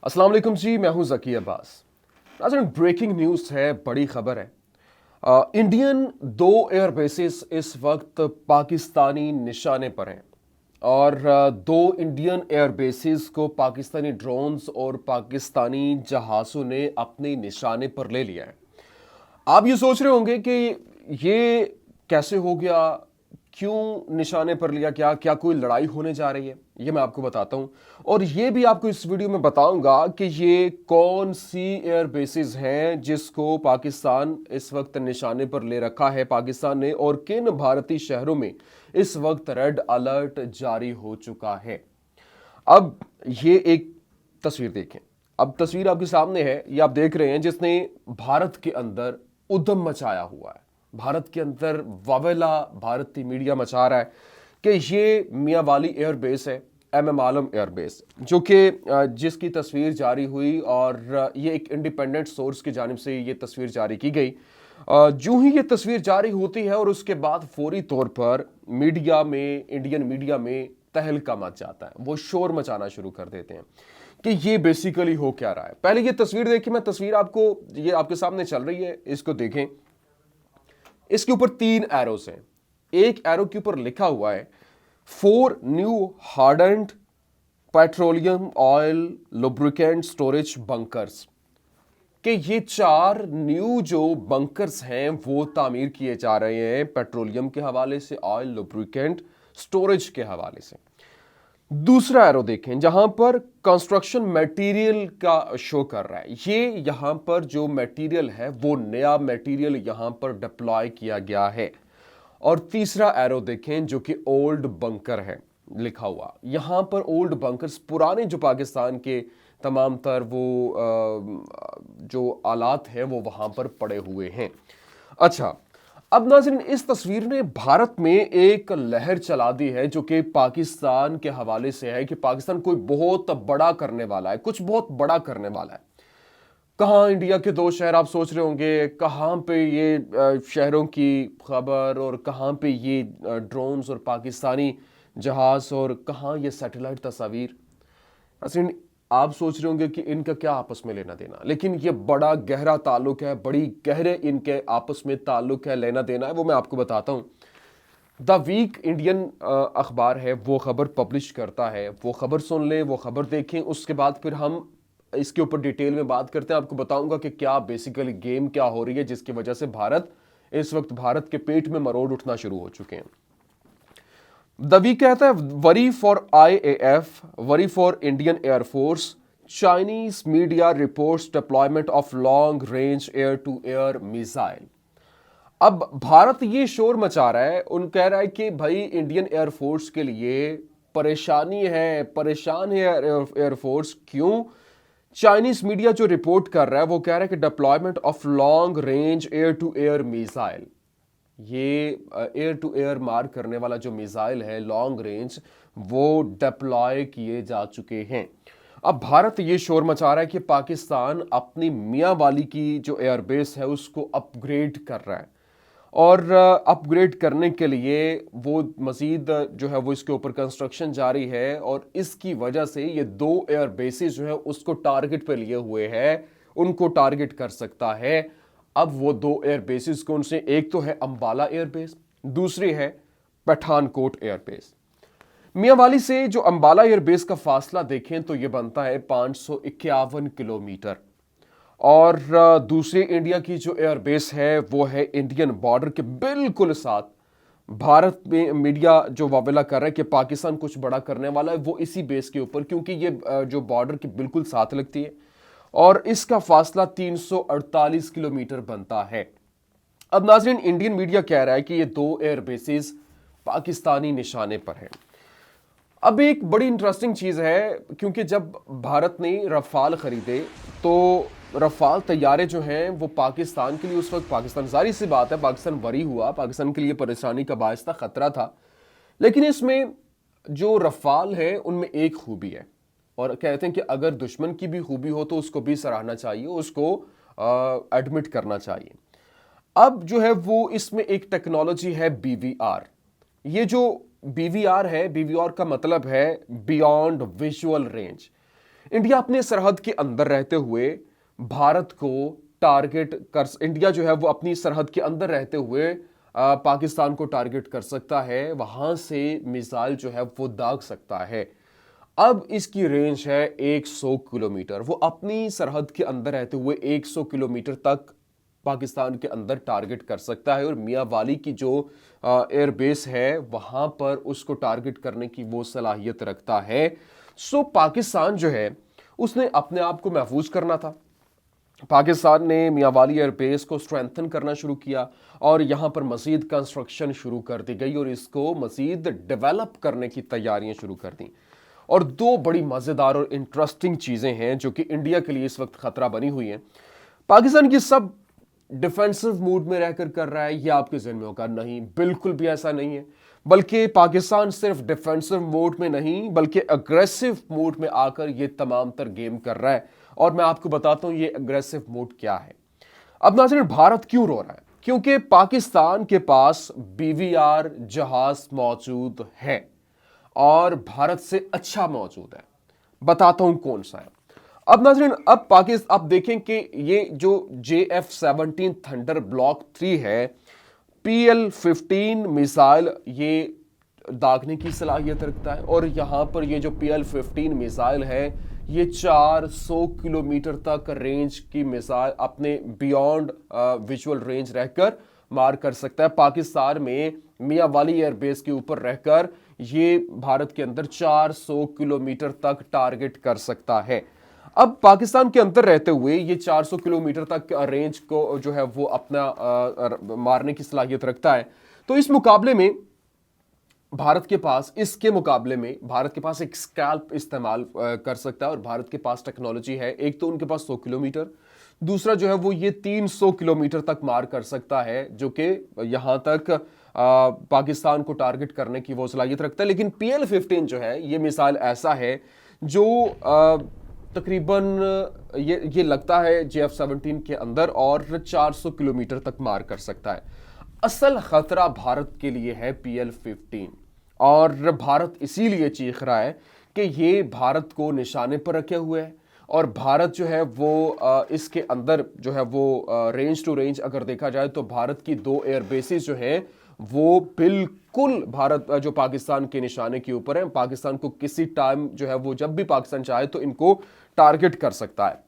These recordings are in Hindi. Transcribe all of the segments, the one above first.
अस्सलाम वालेकुम जी, मैं हूं ज़की अब्बास। नाज़रीन, ब्रेकिंग न्यूज़ है, बड़ी खबर है। इंडियन दो एयर बेसिस इस वक्त पाकिस्तानी निशाने पर हैं और दो इंडियन एयर बेसिस को पाकिस्तानी ड्रोन्स और पाकिस्तानी जहाज़ों ने अपने निशाने पर ले लिया है। आप ये सोच रहे होंगे कि ये कैसे हो गया, क्यों निशाने पर लिया, क्या क्या कोई लड़ाई होने जा रही है? ये मैं आपको बताता हूं और ये भी आपको इस वीडियो में बताऊंगा कि ये कौन सी एयर बेसिस हैं जिसको पाकिस्तान इस वक्त निशाने पर ले रखा है पाकिस्तान ने, और किन भारतीय शहरों में इस वक्त रेड अलर्ट जारी हो चुका है। अब ये एक तस्वीर देखें। अब तस्वीर आपके सामने है, ये आप देख रहे हैं, जिसने भारत के अंदर उद्यम मचाया हुआ है। भारत के अंदर वावेला भारतीय मीडिया मचा रहा है कि ये मियांवाली एयरबेस है, एमएम आलम एयरबेस, जो कि जिसकी तस्वीर जारी हुई और ये एक इंडिपेंडेंट सोर्स की जानिब से ये तस्वीर जारी की गई। जो ही ये तस्वीर जारी होती है और उसके बाद फौरी तौर पर मीडिया में, इंडियन मीडिया में तहलका मच जाता है, वो शोर मचाना शुरू कर देते हैं कि ये बेसिकली हो क्या रहा है। पहले ये तस्वीर देखिए, मैं तस्वीर आपको, ये आपके सामने चल रही है, इसको देखें। इसके ऊपर 3 एरोस हैं। एक एरो के ऊपर लिखा हुआ है 4 new hardened petroleum oil lubricant storage bunkers, कि ये 4 न्यू जो बंकर्स हैं वो तामीर किए जा रहे हैं पेट्रोलियम के हवाले से, ऑयल लुब्रिकेंट स्टोरेज के हवाले से। दूसरा एरो देखें जहां पर कंस्ट्रक्शन मटेरियल का शो कर रहा है, ये यहां पर जो मटेरियल है वो नया मटेरियल यहां पर डिप्लॉय किया गया है। और तीसरा एरो देखें जो कि ओल्ड बंकर है लिखा हुआ, यहां पर ओल्ड बंकर्स, पुराने जो पाकिस्तान के तमाम तर वो जो आलात हैं वो वहां पर पड़े हुए हैं। अच्छा, अब नाज़रीन, इस तस्वीर ने भारत में एक लहर चला दी है जो कि पाकिस्तान के हवाले से है कि पाकिस्तान कोई बहुत बड़ा करने वाला है, कुछ बहुत बड़ा करने वाला है। कहाँ इंडिया के 2 शहर, आप सोच रहे होंगे कहाँ पे ये शहरों की खबर, और कहाँ पे ये ड्रोन्स और पाकिस्तानी जहाज, और कहाँ ये सैटेलाइट तस्वीर। नाज़रीन, आप सोच रहे होंगे कि इनका क्या आपस में लेना देना, लेकिन ये बड़ा गहरा ताल्लुक है, बड़ी गहरे इनके आपस में ताल्लुक है, लेना देना है, वो मैं आपको बताता हूँ। द वीक इंडियन अखबार है, वो खबर पब्लिश करता है, वो खबर सुन लें, वो खबर देखें, उसके बाद फिर हम इसके ऊपर डिटेल में बात करते हैं। आपको बताऊंगा कि क्या बेसिकली गेम क्या हो रही है जिसकी वजह से भारत इस वक्त, भारत के पेट में मरोड़ उठना शुरू हो चुके हैं। द वीक कहता है worry for IAF, worry for Indian air force, Chinese media reports deployment of long range air to air missile. अब भारत ये शोर मचा रहा है, उन कह रहा है कि भाई इंडियन एयरफोर्स के लिए परेशानी है, परेशान है एयरफोर्स। क्यों? चाइनीज मीडिया जो रिपोर्ट कर रहा है वो कह रहा है कि deployment of long range air to air missile, ये एयर टू एयर मार करने वाला जो मिसाइल है लॉन्ग रेंज, वो डिप्लॉय किए जा चुके हैं। अब भारत ये शोर मचा रहा है कि पाकिस्तान अपनी मियां वाली की जो एयरबेस है उसको अपग्रेड कर रहा है, और अपग्रेड करने के लिए वो मजीद जो है वो इसके ऊपर कंस्ट्रक्शन जारी है, और इसकी वजह से ये 2 एयर बेसिस जो है उसको टारगेट पे लिए हुए हैं, उनको टारगेट कर सकता है। अब वो 2 एयर बेसिस कौन से? एक तो है अंबाला एयरबेस, दूसरी है पठानकोट एयरबेस। मियांवाली से जो अंबाला एयरबेस का फासला देखें तो ये बनता है 551 किलोमीटर, और दूसरी इंडिया की जो एयरबेस है वो है इंडियन बॉर्डर के बिल्कुल साथ। भारत में मीडिया जो वावेला कर रहा है कि पाकिस्तान कुछ बड़ा करने वाला है, वो इसी बेस के ऊपर, क्योंकि ये जो बॉर्डर के बिल्कुल साथ लगती है और इसका फासला 348 किलोमीटर बनता है। अब नाजरीन, इंडियन मीडिया कह रहा है कि ये 2 एयरबेसिस पाकिस्तानी निशाने पर है। अब एक बड़ी इंटरेस्टिंग चीज़ है, क्योंकि जब भारत ने रफाल खरीदे तो रफाल तैयारे जो हैं वो पाकिस्तान के लिए, उस वक्त पाकिस्तान, जारी सी बात है, पाकिस्तान वरी हुआ, पाकिस्तान के लिए परेशानी का बायस था, खतरा था। लेकिन इसमें जो रफाल है उनमें एक खूबी है, और कहते हैं कि अगर दुश्मन की भी खूबी हो तो उसको भी सराहना चाहिए, उसको एडमिट करना चाहिए। अब जो है वो इसमें एक टेक्नोलॉजी है बीवीआर। ये जो बीवीआर है, बीवीआर का मतलब है बियॉन्ड विजुअल रेंज। इंडिया अपने सरहद के अंदर रहते हुए भारत को टारगेट कर, इंडिया जो है वो अपनी सरहद के अंदर रहते हुए पाकिस्तान को टारगेट कर सकता है, वहां से मिसाइल जो है वो दाग सकता है। अब इसकी रेंज है 100 किलोमीटर। वो अपनी सरहद के अंदर रहते हुए 100 किलोमीटर तक पाकिस्तान के अंदर टारगेट कर सकता है, और मियां वाली की जो एयर बेस है वहां पर उसको टारगेट करने की वो सलाहियत रखता है। सो पाकिस्तान जो है उसने अपने आप को महफूज करना था। पाकिस्तान ने मियांवाली एयरबेस को स्ट्रेंथन करना शुरू किया और यहां पर मजीद कंस्ट्रक्शन शुरू कर दी गई और इसको मजीद डेवलप करने की तैयारियां शुरू कर दी। और दो बड़ी मजेदार और इंटरेस्टिंग चीजें हैं जो कि इंडिया के लिए इस वक्त खतरा बनी हुई हैं। पाकिस्तान की सब डिफेंसिव मूड में रहकर कर रहा है, यह आपके जहन में होगा, नहीं, बिल्कुल भी ऐसा नहीं है। बल्कि पाकिस्तान सिर्फ डिफेंसिव मोड में नहीं बल्कि अग्रेसिव मोड में आकर यह तमाम तर गेम कर रहा है। और मैं आपको बताता हूं यह अग्रेसिव मोड क्या है। अब नाज़रीन, भारत क्यों रो रहा है? क्योंकि पाकिस्तान के पास BVR जहाज मौजूद है और भारत से अच्छा मौजूद है। बताता हूं कौन सा है। अब नाज़रीन, अब पाकिस्तान, आप देखें कि ये जो JF-17 थंडर ब्लॉक 3 है, PL-15 मिसाइल ये दागने की सलाहियत रखता है। और यहां पर ये जो PL-15 मिसाइल है ये 400 किलोमीटर तक रेंज की मिसाइल अपने बियॉन्ड विजुअल रेंज रहकर मार कर सकता है। पाकिस्तान में मियांवाली एयरबेस के ऊपर रहकर ये भारत के अंदर 400 किलोमीटर तक टारगेट कर सकता है। अब पाकिस्तान के अंदर रहते हुए ये 400 किलोमीटर तक रेंज को जो है वो अपना मारने की सलाहियत रखता है। तो इस मुकाबले में भारत के पास, इसके मुकाबले में भारत के पास एक स्कैल्प इस्तेमाल कर सकता है। और भारत के पास टेक्नोलॉजी है, एक तो उनके पास 100 किलोमीटर, दूसरा जो है वो ये 300 किलोमीटर तक मार कर सकता है, जो कि यहां तक पाकिस्तान को टारगेट करने की वो सलाहियत रखता है। लेकिन PL-15 जो है ये मिसाइल ऐसा है जो तकरीबन ये लगता है JF-17 के अंदर और 400 किलोमीटर तक मार कर सकता है। असल खतरा भारत के लिए है PL-15, और भारत इसीलिए चीख रहा है कि ये भारत को निशाने पर रखे हुए है। और भारत जो है वो इसके अंदर जो है वो रेंज टू रेंज अगर देखा जाए तो भारत की 2 एयरबेसिस जो हैं वो बिल्कुल भारत जो पाकिस्तान के निशाने के ऊपर है। पाकिस्तान को किसी टाइम जो है वो, जब भी पाकिस्तान चाहे तो इनको टारगेट कर सकता है।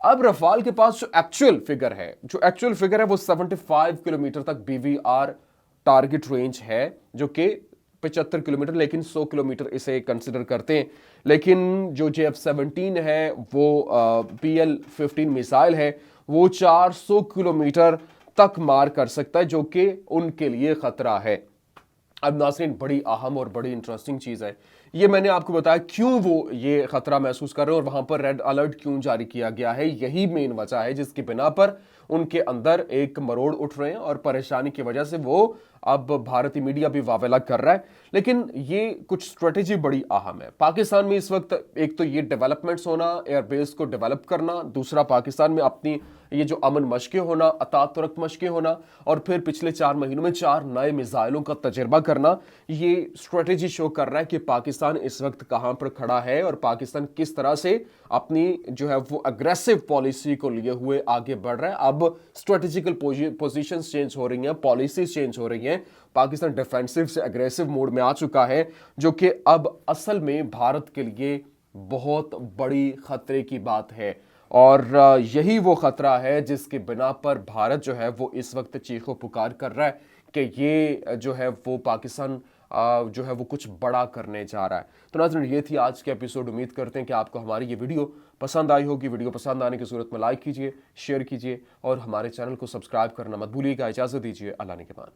अब रफाल के पास जो एक्चुअल फिगर है वो 75 किलोमीटर तक BVR टारगेट रेंज है, जो कि 75 किलोमीटर, लेकिन 100 किलोमीटर इसे कंसिडर करते हैं। लेकिन जो JF-17 है वो PL-15 मिसाइल है, वो 400 किलोमीटर तक मार कर सकता है, जो कि उनके लिए खतरा है। अब नाज़रीन, बड़ी अहम और बड़ी इंटरेस्टिंग चीज़ है, ये मैंने आपको बताया क्यों वो ये खतरा महसूस कर रहे हैं और वहां पर रेड अलर्ट क्यों जारी किया गया है। यही मेन वजह है जिसकी बिना पर उनके अंदर एक मरोड़ उठ रहे हैं और परेशानी की वजह से वो अब भारतीय मीडिया भी वावेला कर रहा है। लेकिन ये कुछ स्ट्रेटेजी बड़ी अहम है पाकिस्तान में इस वक्त। एक तो ये डेवलपमेंट्स होना, एयरबेस को डेवलप करना, दूसरा पाकिस्तान में अपनी ये जो अमन मशकें होना, अतातुर्क मशकें होना, और फिर पिछले 4 महीनों में 4 नए मिसाइलों का तजर्बा करना। ये स्ट्रेटेजी शो कर रहा है कि पाकिस्तान इस वक्त कहां पर खड़ा है और पाकिस्तान किस तरह से अपनी जो है वो अग्रेसिव पॉलिसी को लिए हुए आगे बढ़ रहा है। अब स्ट्रेटेजिकल पोजीशंस चेंज हो रही हैं, पॉलिसीज चेंज हो रही हैं। पाकिस्तान डिफेंसिव से अग्रेसिव मोड में आ चुका है, जो कि अब असल में भारत के लिए बहुत बड़ी खतरे की बात है। और यही वो खतरा है जिसके बिना पर भारत जो है वो इस वक्त चीखों पुकार कर रहा है कि ये जो है वो पाकिस्तान जो है वो कुछ बड़ा करने जा रहा है। तो नाज़रीन, ये थी आज के एपिसोड। उम्मीद करते हैं कि आपको हमारी ये वीडियो पसंद आई होगी। वीडियो पसंद आने की सूरत में लाइक कीजिए, शेयर कीजिए और हमारे चैनल को सब्सक्राइब करना मत भूलिएगा। इजाज़त दीजिए, अल्लाह ने के बाद।